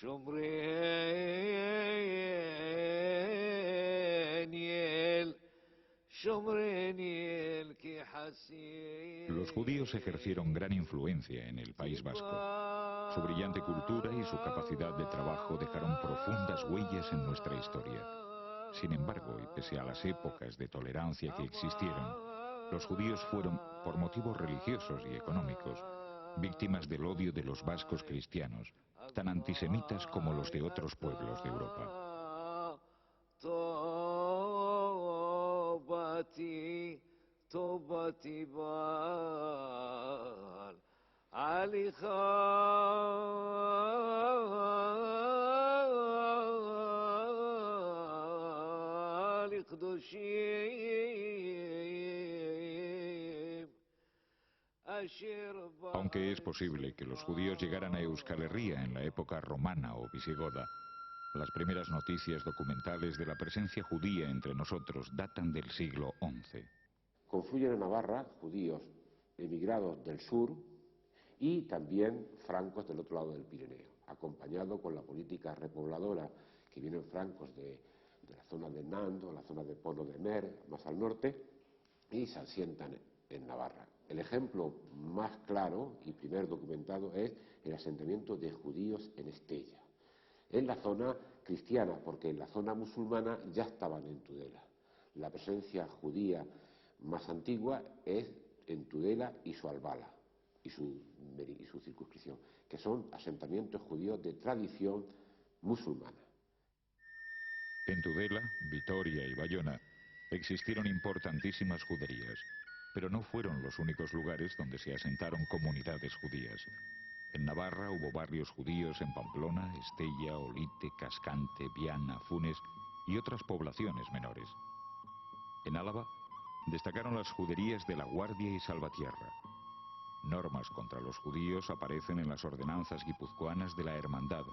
Los judíos ejercieron gran influencia en el País Vasco. Su brillante cultura y su capacidad de trabajo dejaron profundas huellas en nuestra historia. Sin embargo, y pese a las épocas de tolerancia que existieron, los judíos fueron, por motivos religiosos y económicos, víctimas del odio de los vascos cristianos, tan antisemitas como los de otros pueblos de Europa. Aunque es posible que los judíos llegaran a Euskal Herria en la época romana o visigoda, las primeras noticias documentales de la presencia judía entre nosotros datan del siglo XI. Confluyen en Navarra judíos emigrados del sur y también francos del otro lado del Pirineo, acompañado con la política repobladora que vienen francos de la zona de Nando, la zona de Polo de Mer, más al norte, y se asientan en Navarra. El ejemplo más claro y primer documentado es el asentamiento de judíos en Estella, en la zona cristiana, porque en la zona musulmana ya estaban en Tudela. La presencia judía más antigua es en Tudela y su Albala y su circunscripción, que son asentamientos judíos de tradición musulmana. En Tudela, Vitoria y Bayona existieron importantísimas juderías, pero no fueron los únicos lugares donde se asentaron comunidades judías. En Navarra hubo barrios judíos en Pamplona, Estella, Olite, Cascante, Viana, Funes y otras poblaciones menores. En Álava destacaron las juderías de La Guardia y Salvatierra. Normas contra los judíos aparecen en las ordenanzas guipuzcoanas de la Hermandad,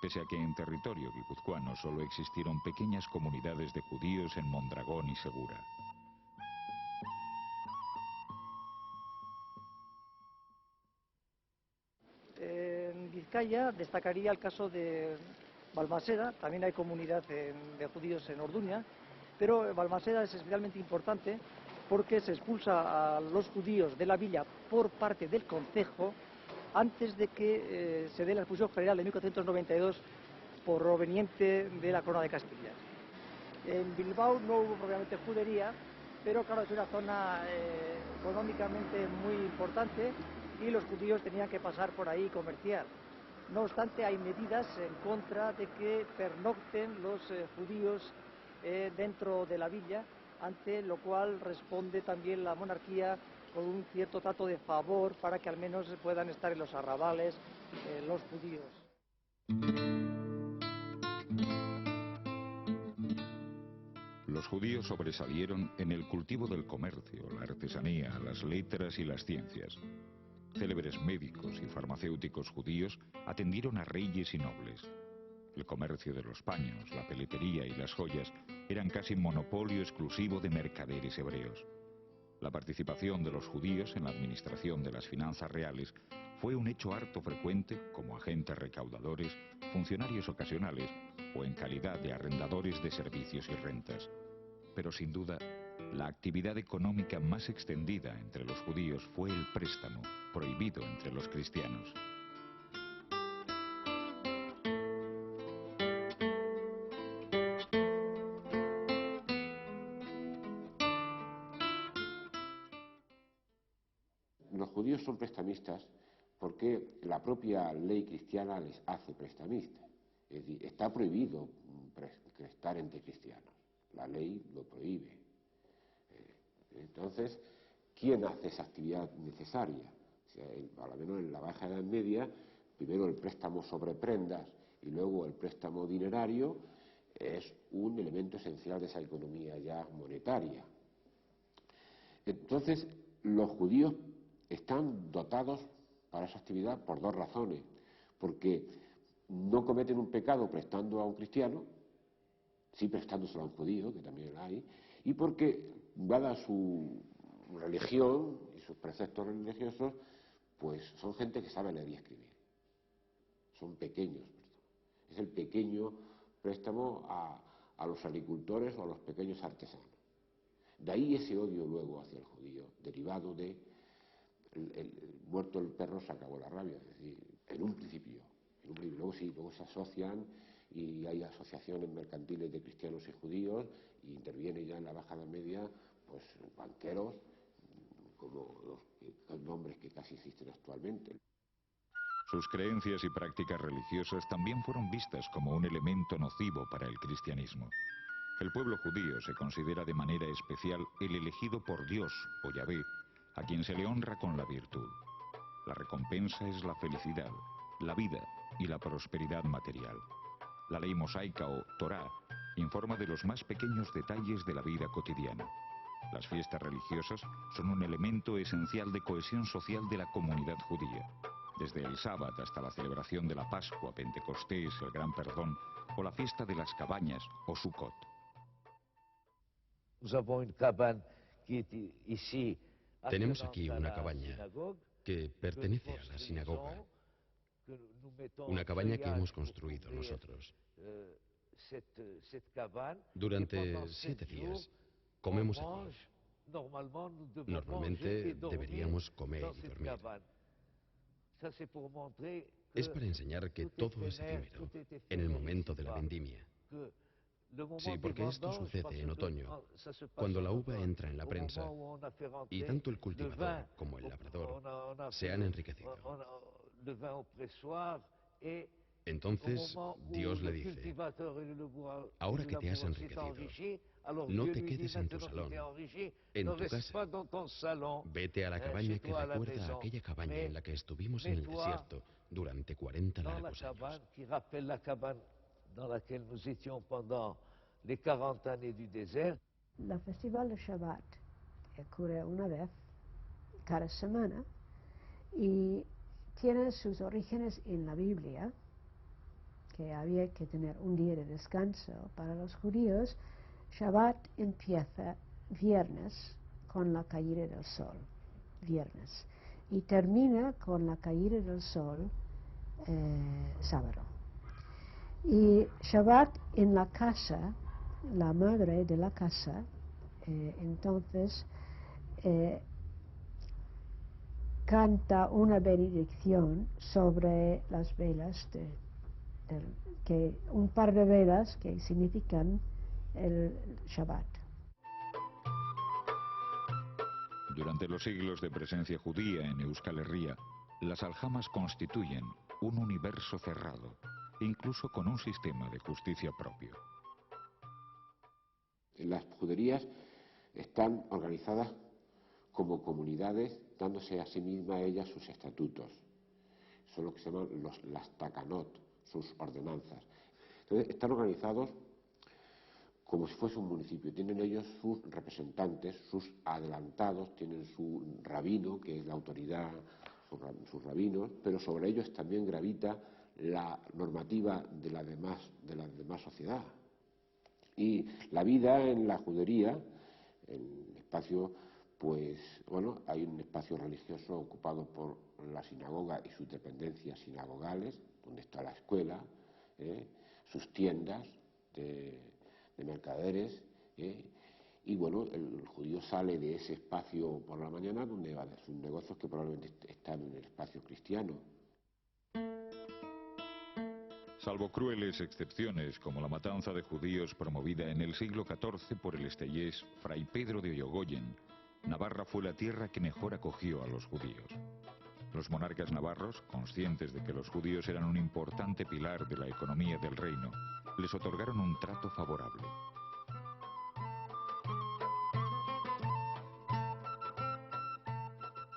pese a que en territorio guipuzcoano solo existieron pequeñas comunidades de judíos en Mondragón y Segura. En Vizcaya destacaría el caso de Balmaseda. También hay comunidad de judíos en Orduña, pero Balmaseda es especialmente importante porque se expulsa a los judíos de la villa por parte del concejo antes de que se dé la expulsión general de 1492 proveniente de la corona de Castilla. En Bilbao no hubo propiamente judería, pero claro, es una zona económicamente muy importante y los judíos tenían que pasar por ahí y comerciar. No obstante, hay medidas en contra de que pernocten los judíos dentro de la villa, ante lo cual responde también la monarquía con un cierto trato de favor para que al menos puedan estar en los arrabales los judíos. Los judíos sobresalieron en el cultivo del comercio, la artesanía, las letras y las ciencias. Célebres médicos y farmacéuticos judíos atendieron a reyes y nobles. El comercio de los paños, la peletería y las joyas eran casi monopolio exclusivo de mercaderes hebreos. La participación de los judíos en la administración de las finanzas reales fue un hecho harto frecuente como agentes recaudadores, funcionarios ocasionales o en calidad de arrendadores de servicios y rentas. Pero sin duda, la actividad económica más extendida entre los judíos fue el préstamo, prohibido entre los cristianos. Los judíos son prestamistas porque la propia ley cristiana les hace prestamistas. Es decir, está prohibido prestar entre cristianos. La ley lo prohíbe. Entonces, ¿quién hace esa actividad necesaria? O sea, a lo menos en la Baja Edad Media, primero el préstamo sobre prendas y luego el préstamo dinerario es un elemento esencial de esa economía ya monetaria. Entonces, los judíos están dotados para esa actividad por dos razones. Porque no cometen un pecado prestando a un cristiano, sí prestándoselo a un judío, que también hay, y porque, dada su religión y sus preceptos religiosos, pues son gente que sabe leer y escribir. Son pequeños. Es el pequeño préstamo a los agricultores o a los pequeños artesanos. De ahí ese odio luego hacia el judío, derivado de muerto el perro se acabó la rabia. Es decir, en un principio. Luego sí, luego se asocian y hay asociaciones mercantiles de cristianos y judíos y interviene ya en la Baja Edad Media pues banqueros como los nombres que casi existen actualmente. Sus creencias y prácticas religiosas también fueron vistas como un elemento nocivo para el cristianismo. El pueblo judío se considera de manera especial el elegido por Dios, o Yahvé, a quien se le honra con la virtud. La recompensa es la felicidad, la vida y la prosperidad material. La ley mosaica o Torá informa de los más pequeños detalles de la vida cotidiana. Las fiestas religiosas son un elemento esencial de cohesión social de la comunidad judía. Desde el sábado hasta la celebración de la Pascua, Pentecostés, el Gran Perdón o la fiesta de las cabañas o Sukkot. Tenemos aquí una cabaña que pertenece a la sinagoga, una cabaña que hemos construido nosotros. Durante 7 días comemos aquí. Normalmente deberíamos comer y dormir. Es para enseñar que todo es efímero en el momento de la vendimia. Sí, porque esto sucede en otoño, cuando la uva entra en la prensa y tanto el cultivador como el labrador se han enriquecido. Entonces Dios le dice: ahora que te has enriquecido, no te quedes en tu salón, en tu casa. Vete a la cabaña que recuerda a aquella cabaña en la que estuvimos en el desierto durante 40 largos años. La festival de Shabbat ocurre una vez cada semana y tiene sus orígenes en la Biblia, que había que tener un día de descanso para los judíos. Shabbat empieza viernes con la caída del sol, viernes, y termina con la caída del sol sábado. Y Shabbat en la casa, la madre de la casa, entonces canta una benedicción sobre las velas, un par de velas que significan el Shabbat. Durante los siglos de presencia judía en Euskal Herria, las aljamas constituyen un universo cerrado, incluso con un sistema de justicia propio. Las juderías están organizadas como comunidades, dándose a sí mismas ellas sus estatutos. Son lo que se llaman las takanot, sus ordenanzas. Entonces, están organizados como si fuese un municipio. Tienen ellos sus representantes, sus adelantados, tienen su rabino, que es la autoridad, sus rabinos, pero sobre ellos también gravita la normativa de la demás sociedad. Y la vida en la judería, en el espacio, pues bueno, hay un espacio religioso ocupado por la sinagoga y sus dependencias sinagogales, donde está la escuela, sus tiendas de mercaderes, y bueno, el judío sale de ese espacio por la mañana donde va a sus negocios que probablemente están en el espacio cristiano. Salvo crueles excepciones, como la matanza de judíos promovida en el siglo XIV por el estellés Fray Pedro de Oyogoyen, Navarra fue la tierra que mejor acogió a los judíos. Los monarcas navarros, conscientes de que los judíos eran un importante pilar de la economía del reino, les otorgaron un trato favorable.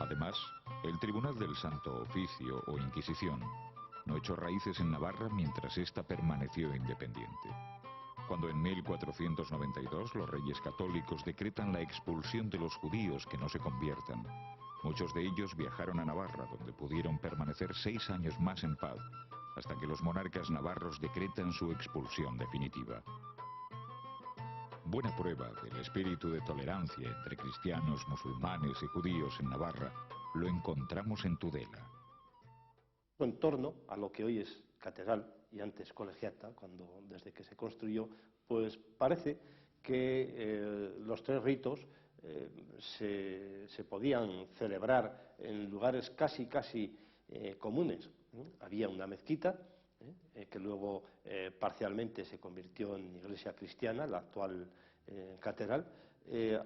Además, el Tribunal del Santo Oficio o Inquisición no echó raíces en Navarra mientras ésta permaneció independiente. Cuando en 1492 los reyes católicos decretan la expulsión de los judíos que no se conviertan, muchos de ellos viajaron a Navarra, donde pudieron permanecer 6 años más en paz, hasta que los monarcas navarros decretan su expulsión definitiva. Buena prueba del espíritu de tolerancia entre cristianos, musulmanes y judíos en Navarra lo encontramos en Tudela. En torno a lo que hoy es catedral, y antes colegiata, desde que se construyó, pues parece que los tres ritos se podían celebrar en lugares casi comunes. Había una mezquita, que luego parcialmente se convirtió en iglesia cristiana, la actual catedral.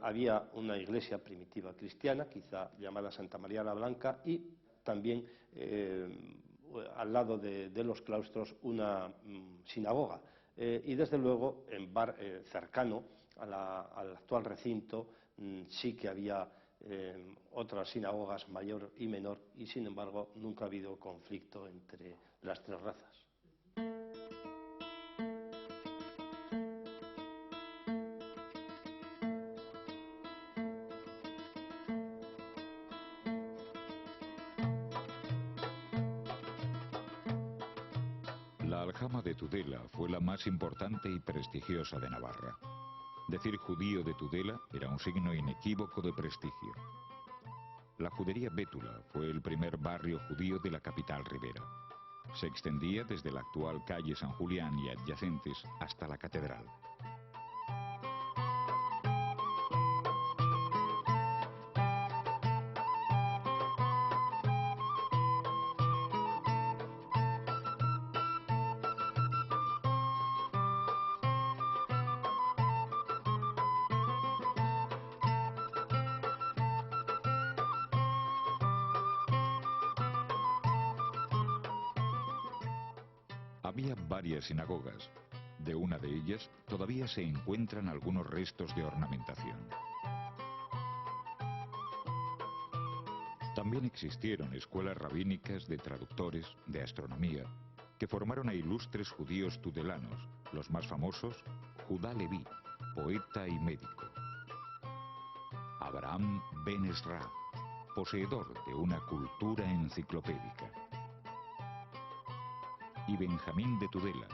Había una iglesia primitiva cristiana, quizá llamada Santa María la Blanca, y también al lado de los claustros una sinagoga. Y desde luego, cercano al actual recinto, sí que había otras sinagogas, mayor y menor, y sin embargo nunca ha habido conflicto entre las tres razas. La aljama de Tudela fue la más importante y prestigiosa de Navarra. Decir judío de Tudela era un signo inequívoco de prestigio. La judería bétula fue el primer barrio judío de la capital ribera. Se extendía desde la actual calle San Julián y adyacentes hasta la catedral. Había varias sinagogas. De una de ellas todavía se encuentran algunos restos de ornamentación. También existieron escuelas rabínicas de traductores, de astronomía, que formaron a ilustres judíos tudelanos, los más famosos, Judá Leví, poeta y médico. Abraham Ben Ezra, poseedor de una cultura enciclopédica. Y Benjamín de Tudela,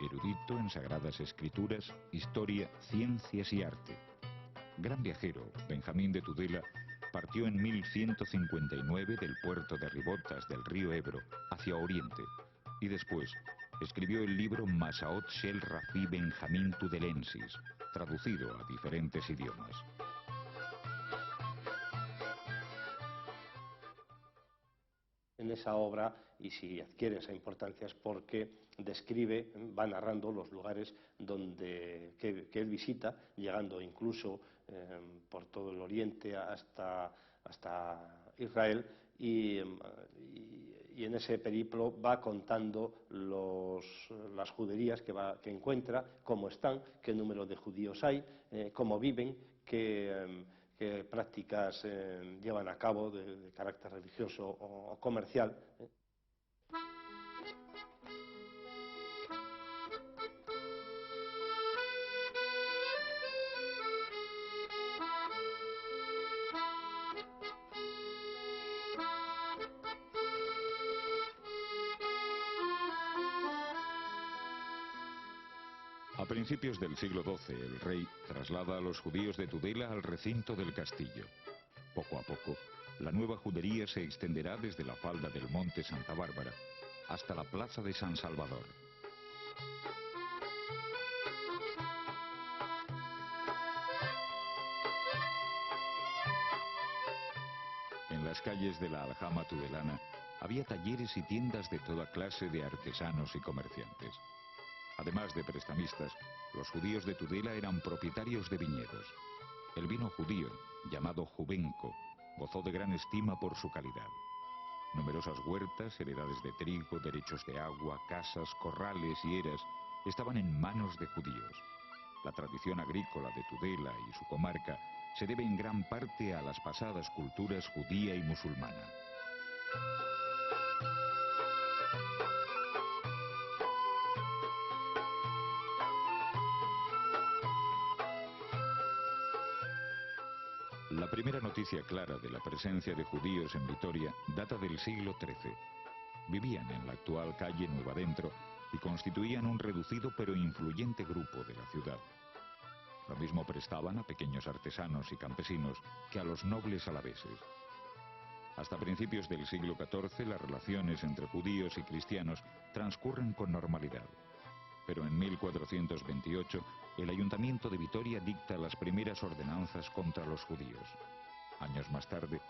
erudito en sagradas escrituras, historia, ciencias y arte. Gran viajero, Benjamín de Tudela partió en 1159 del puerto de Ribotas del río Ebro hacia Oriente y después escribió el libro Masaot Shel Rafi Benjamín Tudelensis, traducido a diferentes idiomas. En esa obra, y si adquiere esa importancia, es porque describe, va narrando los lugares que él visita, llegando incluso por todo el Oriente hasta Israel, y en ese periplo va contando las juderías que encuentra, cómo están, qué número de judíos hay, cómo viven, qué prácticas llevan a cabo de carácter religioso o comercial. A principios del siglo XII, el rey traslada a los judíos de Tudela al recinto del castillo. Poco a poco, la nueva judería se extenderá desde la falda del monte Santa Bárbara hasta la plaza de San Salvador. En las calles de la aljama tudelana había talleres y tiendas de toda clase de artesanos y comerciantes. Además de prestamistas, los judíos de Tudela eran propietarios de viñedos. El vino judío, llamado jubenco, gozó de gran estima por su calidad. Numerosas huertas, heredades de trigo, derechos de agua, casas, corrales y eras estaban en manos de judíos. La tradición agrícola de Tudela y su comarca se debe en gran parte a las pasadas culturas judía y musulmana. La primera noticia clara de la presencia de judíos en Vitoria data del siglo XIII. Vivían en la actual calle Nueva Dentro y constituían un reducido pero influyente grupo de la ciudad. Lo mismo prestaban a pequeños artesanos y campesinos que a los nobles alaveses. Hasta principios del siglo XIV, las relaciones entre judíos y cristianos transcurren con normalidad. Pero en 1428, el Ayuntamiento de Vitoria dicta las primeras ordenanzas contra los judíos. Años más tarde,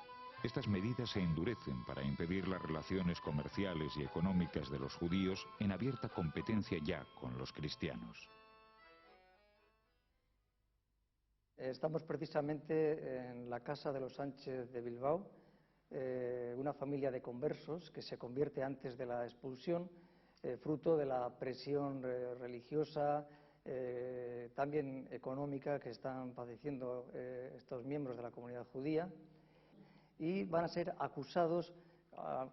estas medidas se endurecen para impedir las relaciones comerciales y económicas de los judíos en abierta competencia ya con los cristianos. Estamos precisamente en la casa de los Sánchez de Bilbao, una familia de conversos que se convierte antes de la expulsión, fruto de la presión religiosa, también económica que están padeciendo estos miembros de la comunidad judía, y van a ser acusados,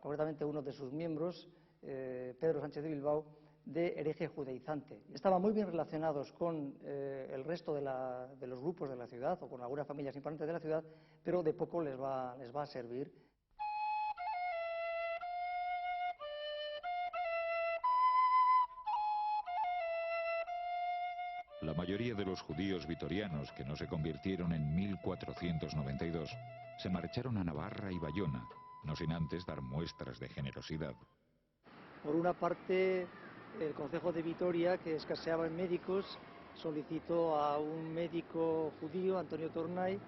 concretamente uno de sus miembros, Pedro Sánchez de Bilbao, de hereje judaizante. Estaban muy bien relacionados con el resto de los grupos de la ciudad o con algunas familias importantes de la ciudad, pero de poco les va a servir. La mayoría de los judíos vitorianos que no se convirtieron en 1492 se marcharon a Navarra y Bayona, no sin antes dar muestras de generosidad. Por una parte, el Concejo de Vitoria, que escaseaba en médicos, solicitó a un médico judío, Antonio Tornay,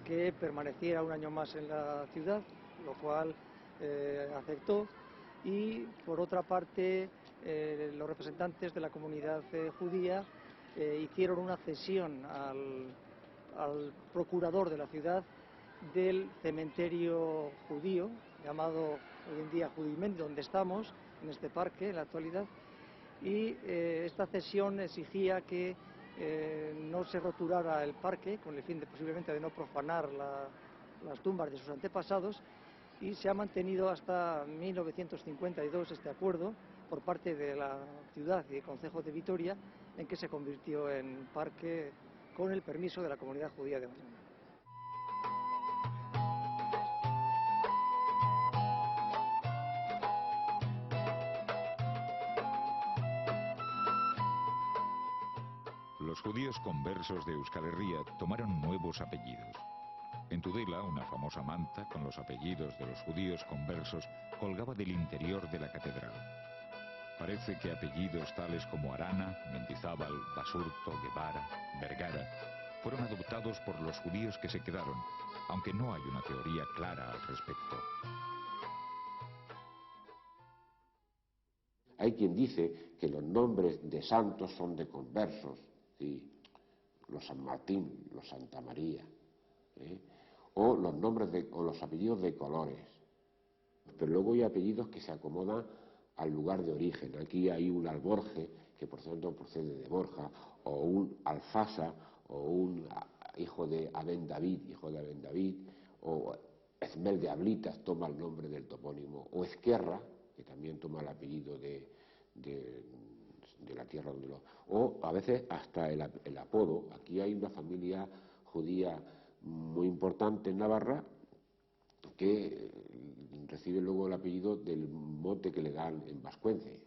que permaneciera un año más en la ciudad, lo cual aceptó. Y por otra parte, los representantes de la comunidad judía hicieron una cesión al procurador de la ciudad del cementerio judío, llamado hoy en día Judimendi, donde estamos, en este parque, en la actualidad, y esta cesión exigía que no se roturara el parque, con el fin de posiblemente de no profanar las tumbas de sus antepasados, y se ha mantenido hasta 1952 este acuerdo por parte de la ciudad y del Concejo de Vitoria, en que se convirtió en parque con el permiso de la comunidad judía de Bayona. Los judíos conversos de Euskal Herria tomaron nuevos apellidos. En Tudela, una famosa manta con los apellidos de los judíos conversos colgaba del interior de la catedral. Parece que apellidos tales como Arana, Mendizábal, Basurto, Guevara, Vergara fueron adoptados por los judíos que se quedaron, aunque no hay una teoría clara al respecto. Hay quien dice que los nombres de santos son de conversos, ¿sí? Los San Martín, los Santa María, o los nombres o los apellidos de colores. Pero luego hay apellidos que se acomodan al lugar de origen. Aquí hay un Alborge, que por cierto procede de Borja, o un Alfasa, o un hijo de Aben David, o Esmel de Ablitas toma el nombre del topónimo, o Ezquerra, que también toma el apellido de la tierra donde lo... O a veces hasta el apodo. Aquí hay una familia judía muy importante en Navarra que recibe luego el apellido del mote que le dan en vascuence,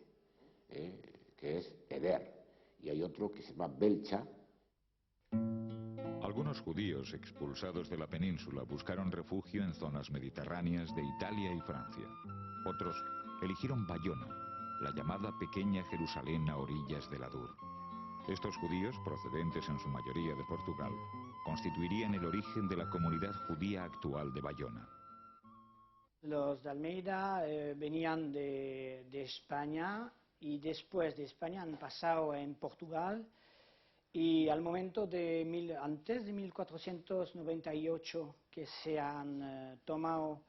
que es Eder, y hay otro que se llama Belcha. Algunos judíos expulsados de la península buscaron refugio en zonas mediterráneas de Italia y Francia. Otros eligieron Bayona, la llamada Pequeña Jerusalén a orillas del Adur. Estos judíos, procedentes en su mayoría de Portugal, constituirían el origen de la comunidad judía actual de Bayona. Los de Almeida venían de España y después de España han pasado en Portugal y al momento antes de 1498 que se han tomado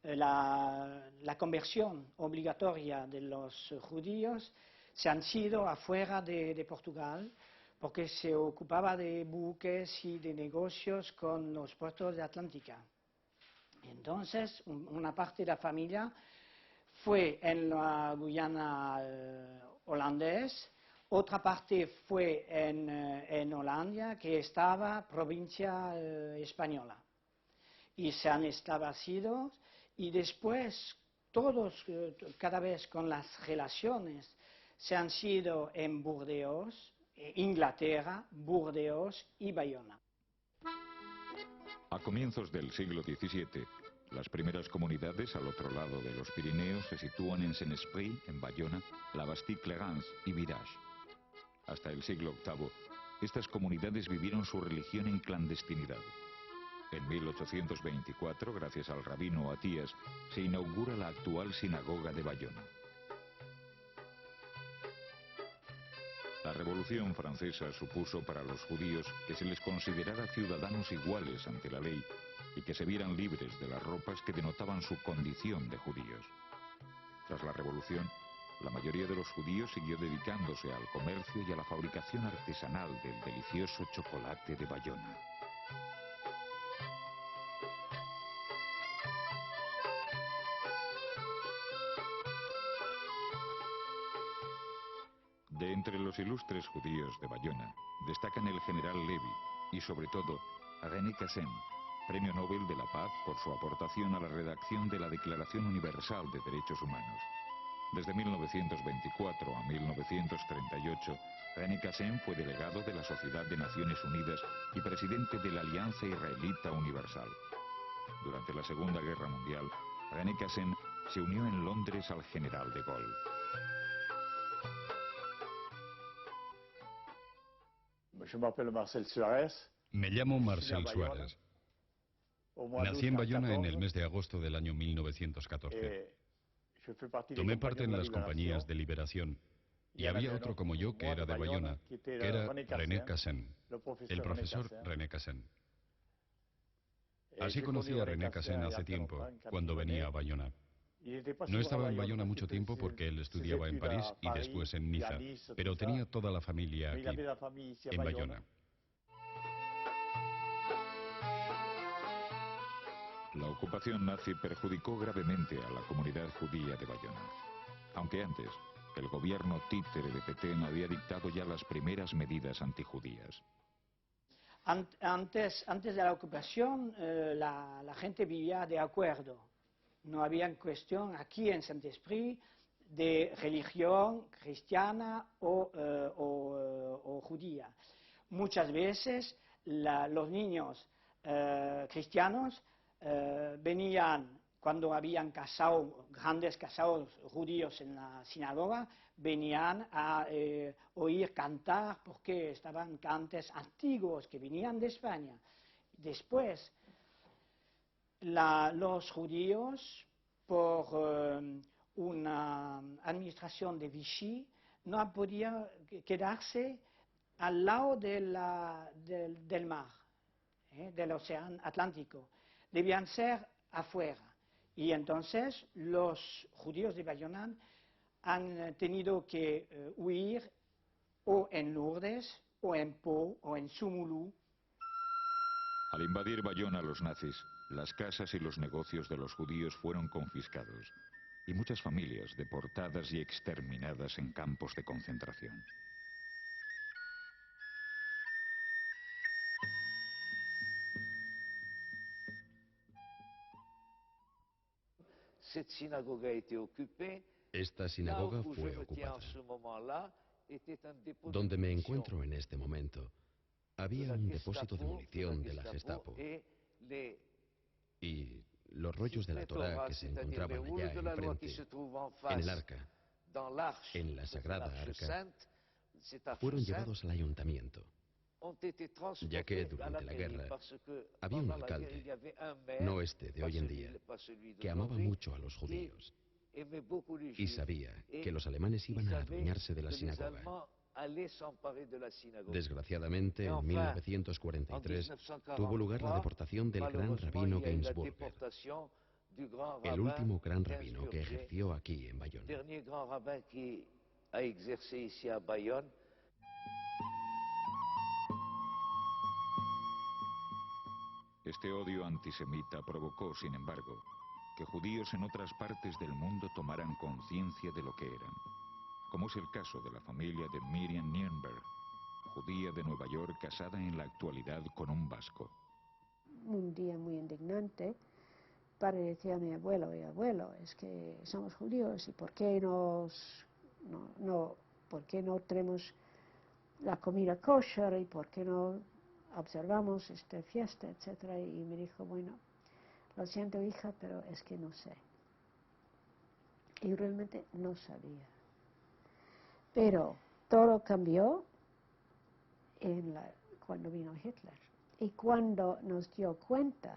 la conversión obligatoria de los judíos, se han ido afuera de Portugal porque se ocupaba de buques y de negocios con los puertos de Atlántica. Entonces, una parte de la familia fue en la Guyana holandés, otra parte fue en Holanda, que estaba provincia española. Y se han establecido, y después todos, cada vez con las relaciones, se han ido en Burdeos, Inglaterra, Burdeos y Bayona. A comienzos del siglo XVII, Las primeras comunidades al otro lado de los Pirineos se sitúan en Saint-Esprit, en Bayona, La Bastille-Clarens y Village. Hasta el siglo VIII, estas comunidades vivieron su religión en clandestinidad. En 1824, gracias al rabino Atías, se inaugura la actual sinagoga de Bayona. La Revolución Francesa supuso para los judíos que se les considerara ciudadanos iguales ante la ley y que se vieran libres de las ropas que denotaban su condición de judíos. Tras la Revolución, la mayoría de los judíos siguió dedicándose al comercio y a la fabricación artesanal del delicioso chocolate de Bayona. De entre los ilustres judíos de Bayona, destacan el general Levi y, sobre todo, René Cassin, Premio Nobel de la Paz por su aportación a la redacción de la Declaración Universal de Derechos Humanos. Desde 1924 a 1938, René Cassin fue delegado de la Sociedad de Naciones Unidas y presidente de la Alianza Israelita Universal. Durante la Segunda Guerra Mundial, René Cassin se unió en Londres al general de Gaulle. Me llamo Marcel Suárez. Nací en Bayona en el mes de agosto del año 1914. Tomé parte en las compañías de liberación y había otro como yo que era de Bayona, que era René Cassin, el profesor René Cassin. Así conocí a René Cassin hace tiempo, cuando venía a Bayona. No estaba en Bayona mucho tiempo porque él estudiaba en París y después en Niza, pero tenía toda la familia aquí, en Bayona. La ocupación nazi perjudicó gravemente a la comunidad judía de Bayona. Aunque antes, el gobierno títere de Petén había dictado ya las primeras medidas antijudías. Antes de la ocupación, la gente vivía de acuerdo. No había cuestión aquí en Saint-Esprit de religión cristiana o judía. Muchas veces los niños cristianos venían, cuando habían grandes casados judíos en la sinagoga, venían a oír cantar porque estaban cantes antiguos que venían de España. Después, los judíos, por una administración de Vichy, no podían quedarse al lado del mar, del océano Atlántico. Debían ser afuera. Y entonces los judíos de Bayona han tenido que huir o en Lourdes, o en Pau, o en Soumulu. Al invadir Bayona los nazis, las casas y los negocios de los judíos fueron confiscados y muchas familias deportadas y exterminadas en campos de concentración. Esta sinagoga fue ocupada. Donde me encuentro en este momento, había un depósito de munición de la Gestapo. Y los rollos de la Torá que se encontraban allá enfrente, en el arca, en la Sagrada Arca, fueron llevados al ayuntamiento, ya que durante la guerra había un alcalde, no este de hoy en día, que amaba mucho a los judíos y sabía que los alemanes iban a adueñarse de la sinagoga. Desgraciadamente, en 1943 tuvo lugar la deportación del gran rabino Gainsburger, el último gran rabino que ejerció aquí en Bayona. Este odio antisemita provocó, sin embargo, que judíos en otras partes del mundo tomaran conciencia de lo que eran, como es el caso de la familia de Miriam Nienberg, judía de Nueva York casada en la actualidad con un vasco. Un día muy indignante, padre decía a mi abuelo, es que somos judíos y ¿por qué por qué no tenemos la comida kosher y por qué no observamos esta fiesta, etcétera? Y me dijo, bueno, Lo siento, hija, pero es que no sé. Y realmente no sabía. Pero todo cambió cuando vino Hitler. Y cuando nos dio cuenta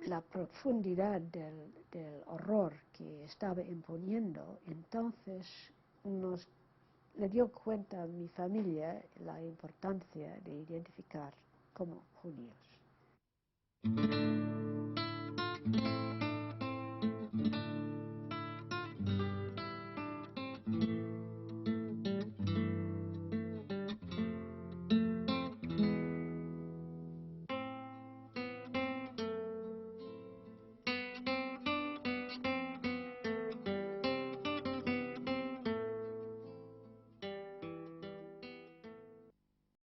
la profundidad del horror que estaba imponiendo, entonces le dio cuenta a mi familia la importancia de identificar como judíos.